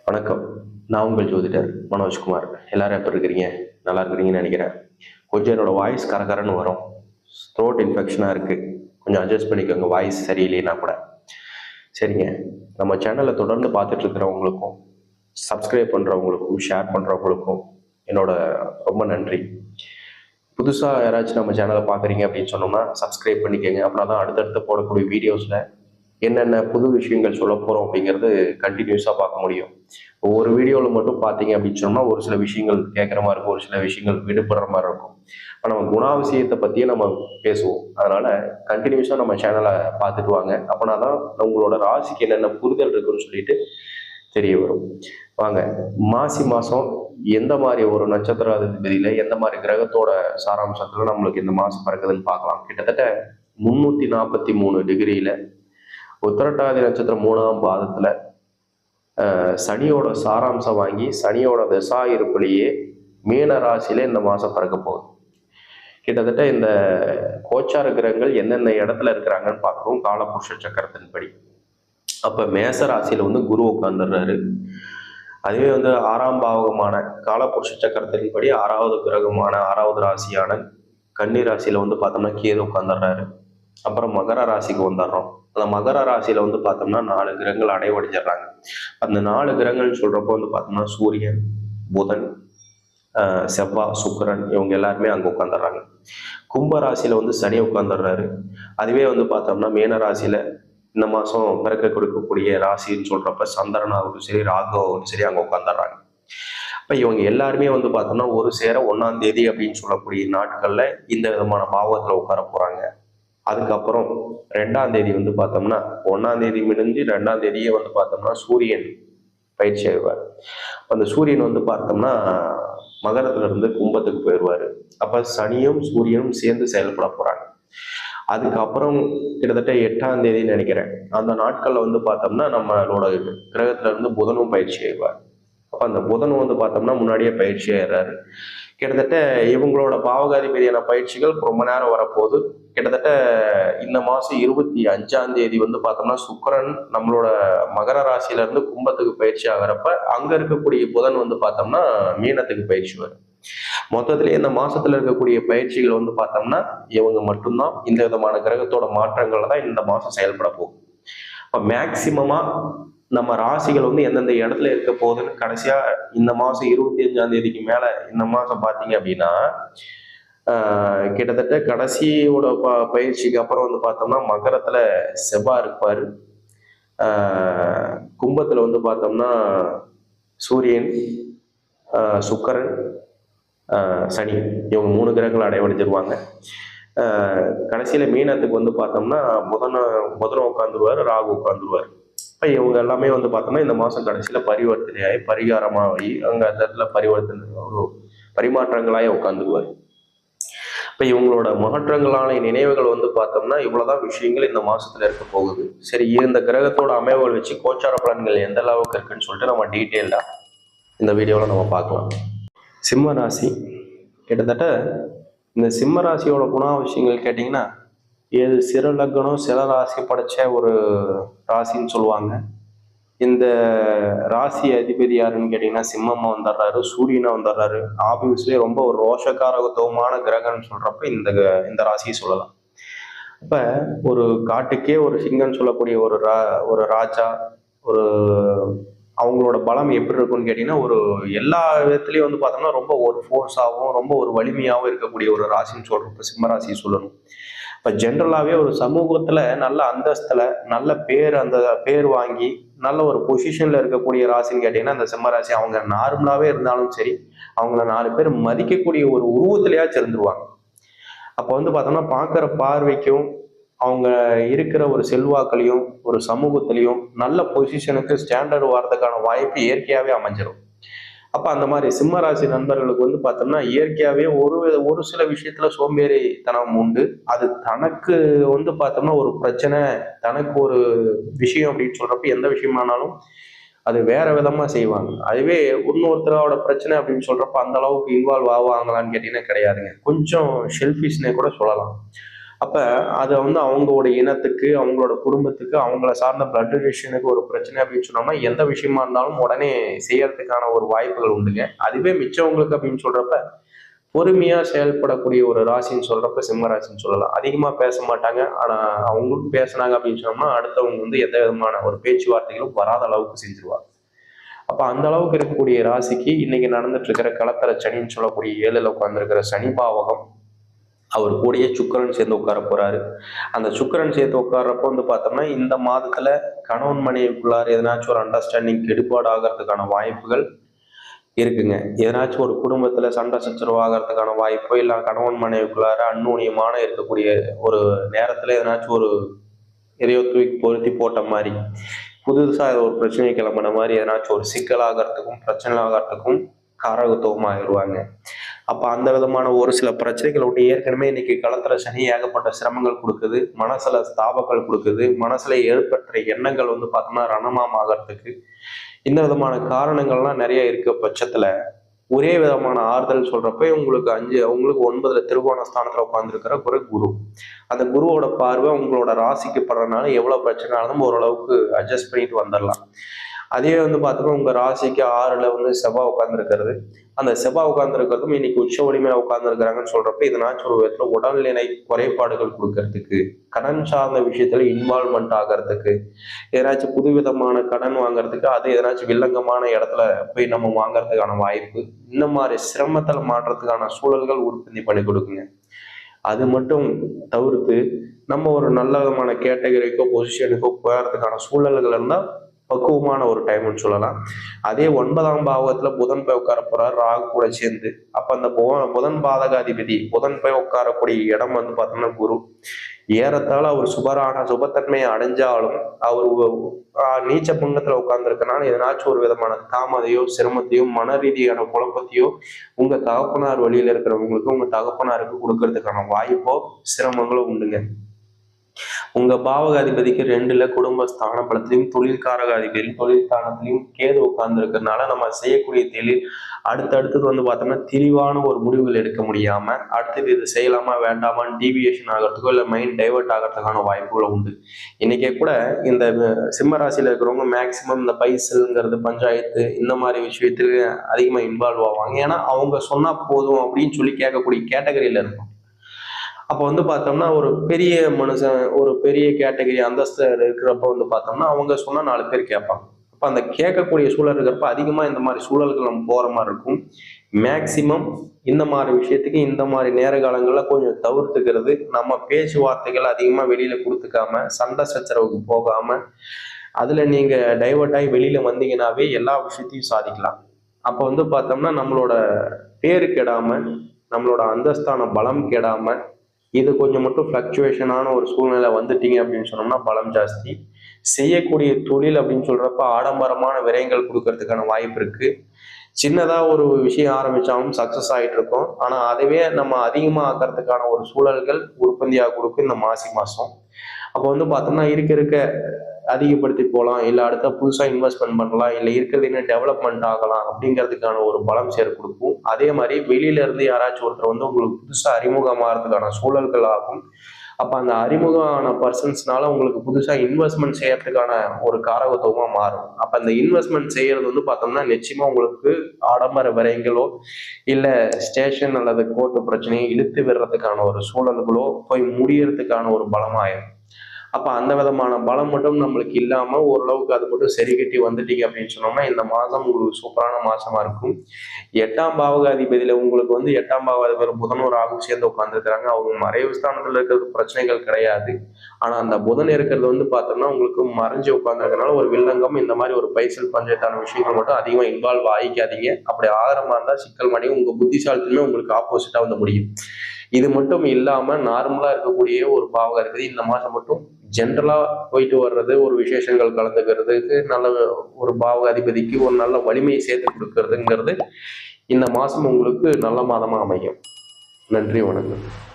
வணக்கம். நான் உங்கள் ஜோதிடர் மனோஜ்குமார். எல்லாரும் எப்படி இருக்கிறீங்க? நல்லா இருக்கிறீங்கன்னு நினைக்கிறேன். கொஞ்சம் என்னோட வாய்ஸ் கரகரன்னு வரும். த்ரோட் இன்ஃபெக்ஷனாக இருக்குது. கொஞ்சம் அட்ஜஸ்ட் பண்ணிக்கோங்க, வாய்ஸ் சரியில்லைன்னா கூட. சரிங்க. நம்ம சேனலை தொடர்ந்து பார்த்துட்டு இருக்கிறவங்களுக்கும், சப்ஸ்கிரைப் பண்ணுறவங்களுக்கும், ஷேர் பண்ணுறவங்களுக்கும் என்னோட ரொம்ப நன்றி. புதுசாக யாராச்சும் நம்ம சேனலை பார்க்குறீங்க அப்படின்னு சொன்னோம்னா சப்ஸ்கிரைப் பண்ணிக்கோங்க. அப்படின்னா தான் அடுத்தடுத்து போடக்கூடிய வீடியோஸில் என்னென்ன புது விஷயங்கள் சொல்ல போகிறோம் அப்படிங்கிறது கண்டினியூஸாக பார்க்க முடியும். ஒவ்வொரு வீடியோவில் மட்டும் பார்த்தீங்க அப்படின்னு சொன்னால் ஒரு சில விஷயங்கள் கேட்குற மாதிரி இருக்கும், ஒரு சில விஷயங்கள் விடுபடுற மாதிரி இருக்கும். இப்போ நம்ம குணாதிசயத்தை பற்றியே நம்ம பேசுவோம். அதனால் கண்டினியூஸாக நம்ம சேனலை பார்த்துட்டு வாங்க. அப்படின்னா தான் உங்களோட ராசிக்கு என்னென்ன புரிதல் இருக்குன்னு சொல்லிட்டு தெரிய வரும். வாங்க, மாசி மாதம் எந்த மாதிரி ஒரு நட்சத்திர அதிபதியில் எந்த மாதிரி கிரகத்தோட சாராம்சத்தில் நம்மளுக்கு இந்த மாதம் பிறகுதுன்னு பார்க்கலாம். கிட்டத்தட்ட 343 டிகிரியில் உத்திரட்டாதி நட்சத்திரம் 3ஆம் பாதத்துல சனியோட சாராம்சம் வாங்கி சனியோட தசா இருப்பிலேயே மீன ராசியில இந்த மாசம் பிறக்க போகுது. கிட்டத்தட்ட இந்த கோச்சார கிரகங்கள் எந்தெந்த இடத்துல இருக்கிறாங்கன்னு பார்க்குறோம் காலபுருஷ சக்கரத்தின்படி. அப்ப மேச ராசியில குரு உட்கார்ந்துடுறாரு. அதுவே 6ஆம் பாவகமான காலபுருஷ சக்கரத்தின்படி 6வது கிரகமான 6வது ராசியான கன்னி ராசியில பார்த்தோம்னா கேது உட்கார்ந்துடுறாரு. அப்புறம் மகர ராசிக்கு வந்துடுறோம். அந்த மகர ராசியில பார்த்தோம்னா 4 கிரகங்கள் அடைவடைஞ்சிடுறாங்க. அந்த 4 கிரகங்கள்னு சொல்றப்போ பார்த்தோம்னா சூரியன், புதன், செவ்வாய், சுக்கிரன் இவங்க எல்லாருமே அங்க உட்காந்துடுறாங்க. கும்ப ராசியில சனி உட்காந்துடுறாரு. அதுவே பார்த்தோம்னா மீன ராசியில இந்த மாசம் பிறக்க கொடுக்கக்கூடிய ராசின்னு சொல்றப்ப சந்திரனாகட்டும் சரி, ராகுவாகட்டும் சரி அங்க உட்காந்துடுறாங்க. இப்ப இவங்க எல்லாருமே பார்த்தோம்னா ஒரு சேர 1ஆம் தேதி அப்படின்னு சொல்லக்கூடிய நாட்கள்ல இந்த விதமான பாவத்துல உட்கார போறாங்க. அதுக்கப்புறம் 2ஆம் தேதி பார்த்தோம்னா 1ஆம் தேதி முடிஞ்சு 2ஆம் தேதியே பார்த்தோம்னா சூரியன் பயிற்சி ஆயிடுவார். அந்த சூரியன் பார்த்தோம்னா மகரத்துல இருந்து கும்பத்துக்கு போயிடுவாரு. அப்ப சனியும் சூரியனும் சேர்ந்து செயல்பட போறாங்க. அதுக்கப்புறம் கிட்டத்தட்ட 8ஆம் தேதின்னு நினைக்கிறேன். அந்த நாட்கள்ல பார்த்தோம்னா நம்மளோட கிரகத்துல இருந்து புதனும் பயிற்சி ஆயிடுவார். அப்ப அந்த புதன் பார்த்தோம்னா முன்னாடியே பயிற்சி ஆயிடுறாரு. கிட்டத்தட்ட இவங்களோட பாவகாதிபதியான பயிற்சிகள் ரொம்ப நேரம் வரப்போகுது. கிட்டத்தட்ட இந்த மாசம் 25ஆம் தேதி பார்த்தோம்னா சுக்கிரன் நம்மளோட மகர ராசியில இருந்து கும்பத்துக்கு பயிற்சி ஆகிறப்ப அங்க இருக்கக்கூடிய புதன் பார்த்தோம்னா மீனத்துக்கு பயிற்சி வரும். மொத்தத்திலே இந்த மாசத்துல இருக்கக்கூடிய பயிற்சிகள் பார்த்தோம்னா இவங்க மட்டும்தான் இந்த விதமான கிரகத்தோட மாற்றங்கள்ல தான் இந்த மாசம் செயல்பட போகும். இப்போ மேக்சிமமா நம்ம ராசிகள் எந்தெந்த இடத்துல இருக்க போகுதுன்னு கடைசியா இந்த மாசம் 25ஆம் தேதிக்கு மேல இந்த மாசம் பாத்தீங்க அப்படின்னா கிட்டத்தட்ட கடைசியோட பயிற்சிக்கு அப்புறம் பார்த்தோம்னா மகரத்துல செவ்வாய் இருப்பாரு. கும்பத்துல பார்த்தோம்னா சூரியன், சுக்கிரன், சனி இவங்க 3 கிரகங்கள் அடைவடைஞ்சிருவாங்க. கடைசியில மீனத்துக்கு பார்த்தோம்னா புதன் உட்காந்துருவாரு, ராகு உட்காந்துருவாரு. இப்போ இவங்க எல்லாமே பார்த்தோம்னா இந்த மாதம் கடைசியில் பரிவர்த்தனையாகி பரிகாரமாகி அங்கே அந்த இடத்துல பரிவர்த்தனை ஒரு பரிமாற்றங்களாக உட்காந்துருவார். இப்போ இவங்களோட மாற்றங்களான நினைவுகள் பார்த்தோம்னா இவ்வளோதான் விஷயங்கள் இந்த மாதத்தில் இருக்க போகுது. சரி, இந்த கிரகத்தோட அமைவுகள் வச்சு கோச்சார பலன்கள் எந்த அளவுக்கு இருக்குன்னு சொல்லிட்டு நம்ம டீட்டெயில்டாக இந்த வீடியோவில் நம்ம பார்க்கலாம். சிம்ம ராசி. கிட்டத்தட்ட இந்த சிம்ம ராசியோட குணாதிசயங்கள் கேட்டிங்கன்னா ஏது சிற லக்னம் சில ராசி படைச்ச ஒரு ராசின்னு சொல்லுவாங்க. இந்த ராசி அதிபதி யாருன்னு கேட்டீங்கன்னா சிம்மம்மா வந்துடுறாரு, சூரியனா வந்துடுறாரு. ஆப்வியஸ்லி ரொம்ப ஒரு ரோஷகாரகத்துவமான கிரகம்னு சொல்றப்ப இந்த ராசியை சொல்லலாம். இப்ப ஒரு காட்டுக்கே ஒரு சிங்கம்னு சொல்லக்கூடிய ஒரு ராஜா, ஒரு அவங்களோட பலம் எப்படி இருக்கும்னு கேட்டீங்கன்னா ஒரு எல்லா விதத்துலயும் பார்த்தோம்னா ரொம்ப ஒரு ஃபோர்ஸாகவும் ரொம்ப ஒரு வலிமையாகவும் இருக்கக்கூடிய ஒரு ராசின்னு சொல்றப்ப சிம்ம ராசியை சொல்லணும். இப்போ ஜென்ரலாகவே ஒரு சமூகத்தில் நல்ல அந்தஸ்தில் நல்ல அந்த பேர் வாங்கி நல்ல ஒரு பொசிஷனில் இருக்கக்கூடிய ராசின்னு கேட்டிங்கன்னா அந்த சிம்ம ராசி. அவங்க நார்மலாகவே இருந்தாலும் சரி, அவங்கள 4 பேர் மதிக்கக்கூடிய ஒரு உருவத்திலேயாச்சும் இருந்துருவாங்க. அப்போ பார்த்தோம்னா பார்க்குற பார்வைக்கும் அவங்க இருக்கிற ஒரு செல்வாக்களையும் ஒரு சமூகத்திலையும் நல்ல பொசிஷனுக்கு ஸ்டாண்டர்டு வர்றதுக்கான வாய்ப்பு இயற்கையாகவே அமைஞ்சிடும். அப்ப அந்த மாதிரி சிம்ம ராசி நண்பர்களுக்கு பார்த்தோம்னா இயற்கையாவே ஒரு சில விஷயத்துல சோம்பேறித்தனம் உண்டு. அது தனக்கு பார்த்தோம்னா ஒரு பிரச்சனை, தனக்கு ஒரு விஷயம் அப்படின்னு சொல்றப்ப எந்த விஷயமானாலும் அது வேற விதமா செய்வாங்க. அதுவே இன்னொருத்தரோட பிரச்சனை அப்படின்னு சொல்றப்ப அந்த அளவுக்கு இன்வால்வ் ஆவாங்களான்னு கேட்டீங்கன்னா கிடையாதுங்க. கொஞ்சம் ஷெல்ஃபிஷ்னே கூட சொல்லலாம். அப்ப அது வந்து அவங்களோட இனத்துக்கு, அவங்களோட குடும்பத்துக்கு, அவங்கள சார்ந்த பிளட் ரிலேஷனுக்கு ஒரு பிரச்சனை அப்படின்னு சொன்னோம்னா எந்த விஷயமா இருந்தாலும் உடனே செய்யறதுக்கான ஒரு வாய்ப்புகள் உண்டுங்க. அதுவே மிச்சவங்களுக்கு அப்படின்னு சொல்றப்ப பொறுமையா செயல்படக்கூடிய ஒரு ராசின்னு சொல்றப்ப சிம்ம ராசின்னு சொல்லலாம். அதிகமா பேச மாட்டாங்க. ஆனா அவங்களும் பேசுனாங்க அப்படின்னு சொன்னோம்னா அடுத்தவங்க வந்து எந்த விதமான ஒரு பேச்சுவார்த்தைகளும் வராத அளவுக்கு செஞ்சுருவாங்க. அப்ப அந்த அளவுக்கு இருக்கக்கூடிய ராசிக்கு இன்னைக்கு நடந்துட்டு இருக்கிற களத்திர சனின்னு சொல்லக்கூடிய 7ல உட்கார்ந்திருக்கிற சனி பாவகம் அவர் கூடயே சுக்கிரன் சேர்ந்து உட்கார போறாரு. அந்த சுக்கிரன் சேர்த்து உட்கார்றப்போ வந்து பார்த்தோம்னா இந்த மாதத்துல கணவன் மனைவிக்குள்ளார எதனாச்சும் ஒரு அண்டர்ஸ்டாண்டிங் கெடுபாடு ஆகிறதுக்கான வாய்ப்புகள் இருக்குங்க. எதனாச்சும் ஒரு குடும்பத்துல சண்டை சச்சரவு ஆகிறதுக்கான வாய்ப்போ, இல்ல கணவன் மனைவிக்குள்ளார அந்யோன்யமான இருக்கக்கூடிய ஒரு நேரத்துல எதனாச்சும் ஒரு எதையோ தூக்கி பொருத்தி போட்ட மாதிரி புதுசா ஒரு பிரச்சனை கிளம்பின மாதிரி எதனாச்சும் ஒரு சிக்கல் ஆகிறதுக்கும் பிரச்சனை ஆகிறதுக்கும் காரகத்துவம் ஆயிடுவாங்க. அப்ப அந்த விதமான ஒரு சில பிரச்சனைகள் ஒன்று ஏற்கனவே இன்னைக்கு களத்துல சனி ஏகப்பட்ட சிரமங்கள் கொடுக்குது, மனசுல ஸ்தாபங்கள் கொடுக்குது, மனசுல ஏற்பட்ட எண்ணங்கள் வந்து பார்த்தோம்னா ரணமாம் ஆகிறதுக்கு இந்த விதமான காரணங்கள்லாம் நிறைய இருக்க பட்சத்துல ஒரே விதமான ஆறுதல் சொல்றப்ப உங்களுக்கு 9ல திருவோண ஸ்தானத்துல உட்கார்ந்துருக்கிற குரு. அந்த குருவோட பார்வை உங்களோட ராசிக்கு படுறதுனால எவ்வளவு பிரச்சனை ஆனாலும் ஓரளவுக்கு அட்ஜஸ்ட் பண்ணிட்டு வந்துடலாம். அதே வந்து பார்த்தோம்னா உங்க ராசிக்கு 6ல வந்து செவ்வாய் உட்கார்ந்துருக்கிறது. அந்த செவ்வாய் உட்கார்ந்துருக்கிறதும் இன்னைக்கு உச்ச வலிமையில உட்கார்ந்துருக்கிறாங்கன்னு சொல்றப்ப இதனாச்சும் ஒரு விதத்துல உடல்நிலை குறைபாடுகள் கொடுக்கறதுக்கு, கடன் சார்ந்த விஷயத்துல இன்வால்மெண்ட் ஆகிறதுக்கு, எதனாச்சும் புதுவிதமான கடன் வாங்குறதுக்கு, அது எதனாச்சும் வில்லங்கமான இடத்துல போய் நம்ம வாங்குறதுக்கான வாய்ப்பு, இந்த மாதிரி சிரமத்துல மாற்றத்துக்கான சூழல்கள் உற்பத்தி பண்ணி கொடுக்குங்க. அது மட்டும் தவிர்த்து நம்ம ஒரு நல்ல விதமான கேட்டகரிக்கோ பொசிஷனுக்கோ போகிறதுக்கான சூழல்கள் இருந்தால் பக்குவமான ஒரு டைம்னு சொல்லலாம். அதே 9ஆம் பாவகத்துல புதன் போய் உட்கார போறாரு ராகு கூட சேர்ந்து. அப்ப அந்த புதன் பாதகாதிபதி புதன் போய் உட்காரக்கூடிய இடம் வந்து பார்த்தோம்னா குரு. ஏறத்தாழ அவர் சுபத்தன்மையை அடைஞ்சாலும் அவர் நீச்ச பங்கத்துல உட்கார்ந்துருக்கனால எதனாச்சும் ஒரு விதமான தாமதையோ சிரமத்தையோ மன ரீதியான குழப்பத்தையோ உங்க தகப்பனார் வழியில இருக்கிறவங்களுக்கு உங்க தகப்பனாருக்கு கொடுக்கறதுக்கான வாய்ப்போ சிரமங்களோ உண்டுங்க. உங்க பாவகாதிபதிக்கு 2ல குடும்ப ஸ்தான பலத்திலையும் தொழில்காரக அதிபதி தொழில் ஸ்தானத்திலையும் கேது உட்கார்ந்து இருக்கிறதுனால நம்ம செய்யக்கூடிய தொழில் அடுத்தடுத்தது வந்து பார்த்தோம்னா தெளிவான ஒரு முடிவுகள் எடுக்க முடியாம அடுத்தது இது செய்யலாமா வேண்டாமான்னு டீவியேஷன் ஆகிறதுக்கோ இல்லை மைண்ட் டைவர்ட் ஆகிறதுக்கான வாய்ப்புகள் உண்டு. இன்னைக்கே கூட இந்த சிம்ம ராசியில இருக்கிறவங்க மேக்சிமம் இந்த பைசல்ங்கிறது பஞ்சாயத்து இந்த மாதிரி விஷயத்துல அதிகமா இன்வால்வ் ஆவாங்க. ஏன்னா அவங்க சொன்னா போதும் அப்படின்னு சொல்லி கேட்கக்கூடிய கேட்டகரியில இருக்கும். அப்போ வந்து பார்த்தோம்னா ஒரு பெரிய மனுஷன் ஒரு பெரிய கேட்டகரி அந்தஸ்து இருக்கிறப்ப வந்து பார்த்தோம்னா அவங்க சொன்னா 4 பேர் கேட்பாங்க. அப்போ அந்த கேட்கக்கூடிய சூழல் இருக்கிறப்ப அதிகமா இந்த மாதிரி சூழல்கள் நம்ம போற மாதிரி இருக்கும். மேக்சிமம் இந்த மாதிரி விஷயத்துக்கு இந்த மாதிரி நேர காலங்கள்ல கொஞ்சம் தவிர்த்துக்கிறது, நம்ம பேச்சுவார்த்தைகள் அதிகமா வெளியில கொடுத்துக்காம சண்டை சச்சரவுக்கு போகாம அதுல நீங்க டைவர்ட் ஆகி வெளியில வந்தீங்கன்னாவே எல்லா விஷயத்தையும் சாதிக்கலாம். அப்போ வந்து பார்த்தோம்னா நம்மளோட பேரு கெடாம நம்மளோட அந்தஸ்தான பலம் கெடாம இது கொஞ்சம் மட்டும் ஃப்ளக்சுவேஷனான ஒரு சூழ்நிலை வந்துட்டீங்க அப்படின்னு சொன்னோம்னா பலம் ஜாஸ்தி. செய்யக்கூடிய தொழில் அப்படின்னு சொல்றப்ப ஆடம்பரமான விரயங்கள் கொடுக்கறதுக்கான வாய்ப்பு இருக்கு. சின்னதா ஒரு விஷயம் ஆரம்பிச்சாலும் சக்சஸ் ஆகிட்டு இருக்கும். ஆனா அதுவே நம்ம அதிகமா ஆக்கிறதுக்கான ஒரு சூழல்கள் உற்பத்தியாக கொடுக்கும் இந்த மாசம். அப்போ வந்து பார்த்தோம்னா இருக்க அதிகப்படுத்தி போகலாம், இல்லை அடுத்த புதுசாக இன்வெஸ்ட்மெண்ட் பண்ணலாம், இல்லை இருக்கிறது இன்னும் டெவலப்மெண்ட் ஆகலாம் அப்படிங்கிறதுக்கான ஒரு பலம் சேர் கொடுக்கும். அதே மாதிரி வெளியில இருந்து யாராச்சும் ஒருத்தர் வந்து உங்களுக்கு புதுசாக அறிமுகமாகறதுக்கான சூழல்கள் ஆகும். அப்போ அந்த அறிமுகமான பர்சன்ஸ்னால உங்களுக்கு புதுசாக இன்வெஸ்ட்மெண்ட் செய்யறதுக்கான ஒரு காரகத்துவமாக மாறும். அப்போ அந்த இன்வெஸ்ட்மெண்ட் செய்யறது வந்து பார்த்தோம்னா நிச்சயமா உங்களுக்கு ஆடம்பர விரயங்களோ இல்லை ஸ்டேஷன் அல்லது கோர்ட்டு பிரச்சனையை இழுத்து விடுறதுக்கான ஒரு சூழல்களோ போய் முடியறதுக்கான ஒரு பலமாயிரும். அப்ப அந்த விதமான பலம் மட்டும் நம்மளுக்கு இல்லாம ஓரளவுக்கு அது மட்டும் சரி கட்டி வந்துட்டீங்க அப்படின்னு சொன்னோம்னா இந்த மாதம் உங்களுக்கு சூப்பரான மாசமா இருக்கும். 8ஆம் பாவகாதிபதியில உங்களுக்கு வந்து 8ஆம் பாவகாதிபதி புதனும் ராகும் சேர்ந்து உட்கார்ந்துருக்கிறாங்க. அவங்க மறைவு ஸ்தானத்துல இருக்கிறது பிரச்சனைகள் கிடையாது. ஆனா அந்த புதன் இருக்கிறது வந்து பார்த்தோம்னா உங்களுக்கு மறைஞ்சு உட்கார்ந்துருக்கனால ஒரு வில்லங்கம் இந்த மாதிரி ஒரு பைசல் பஞ்சாயத்தான விஷயங்கள் மட்டும் அதிகமா இன்வால்வ் ஆகிக்காதீங்க. அப்படி ஆதாரமா இருந்தா சிக்கல் மாடி உங்க புத்திசாலித்தனமே உங்களுக்கு ஆப்போசிட்டா வந்து முடியும். இது மட்டும் இல்லாம நார்மலா இருக்கக்கூடிய ஒரு பாவகாதிபதி இந்த மாசம் மட்டும் ஜென்ரலா போயிட்டு வர்றது ஒரு விசேஷங்கள் கலந்துக்கிறதுக்கு நல்ல ஒரு பாவகாதிபதிக்கு ஒரு நல்ல வலிமையை சேர்த்து கொடுக்கறதுங்கிறது இந்த மாசம் உங்களுக்கு நல்ல மாதமா அமையும். நன்றி, வணக்கம்.